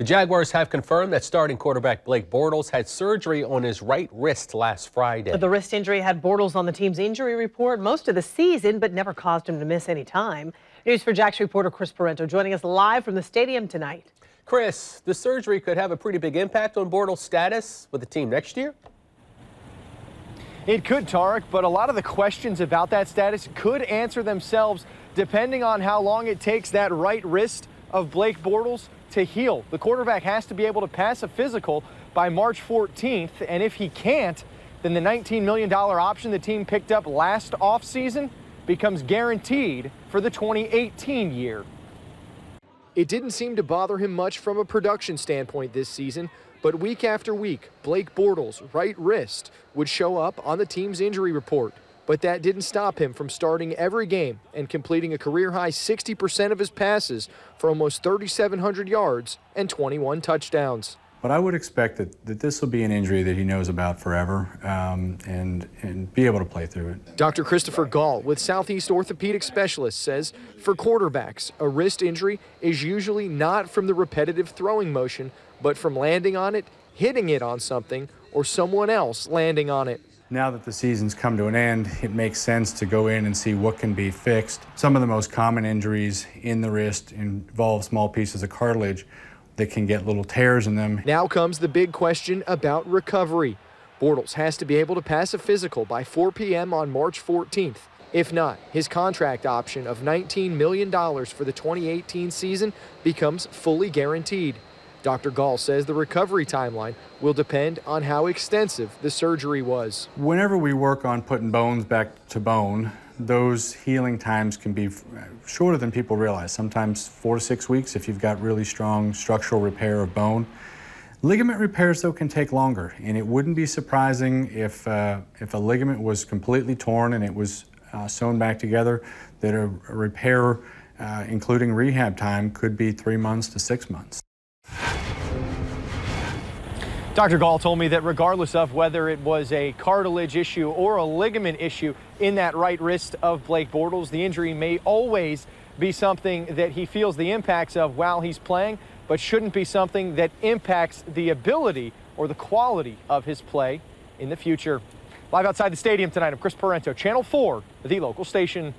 The Jaguars have confirmed that starting quarterback Blake Bortles had surgery on his right wrist last Friday. The wrist injury had Bortles on the team's injury report most of the season, but never caused him to miss any time. News for Jax reporter Chris Parento joining us live from the stadium tonight. Chris, the surgery could have a pretty big impact on Bortles' status with the team next year? It could, Tarek, but a lot of the questions about that status could answer themselves depending on how long it takes that right wrist of Blake Bortles to heal. The quarterback has to be able to pass a physical by March 14th, and if he can't, then the $19 million option the team picked up last offseason becomes guaranteed for the 2018 year. It didn't seem to bother him much from a production standpoint this season, but week after week, Blake Bortles' right wrist would show up on the team's injury report. But that didn't stop him from starting every game and completing a career-high 60% of his passes for almost 3,700 yards and 21 touchdowns. But I would expect that this will be an injury that he knows about forever and be able to play through it. Dr. Christopher Gall with Southeast Orthopedic Specialists says for quarterbacks, a wrist injury is usually not from the repetitive throwing motion, but from landing on it, hitting it on something, or someone else landing on it. Now that the season's come to an end, it makes sense to go in and see what can be fixed. Some of the most common injuries in the wrist involve small pieces of cartilage that can get little tears in them. Now comes the big question about recovery. Bortles has to be able to pass a physical by 4 p.m. on March 14th. If not, his contract option of $19 million for the 2018 season becomes fully guaranteed. Dr. Gall says the recovery timeline will depend on how extensive the surgery was. Whenever we work on putting bones back to bone, those healing times can be shorter than people realize, sometimes 4 to 6 weeks if you've got really strong structural repair of bone. Ligament repairs, though, can take longer, and it wouldn't be surprising if a ligament was completely torn and it was sewn back together, that a repair, including rehab time, could be 3 months to 6 months. Dr. Gall told me that regardless of whether it was a cartilage issue or a ligament issue in that right wrist of Blake Bortles, the injury may always be something that he feels the impacts of while he's playing, but shouldn't be something that impacts the ability or the quality of his play in the future. Live outside the stadium tonight, I'm Chris Parento, Channel 4, the local station.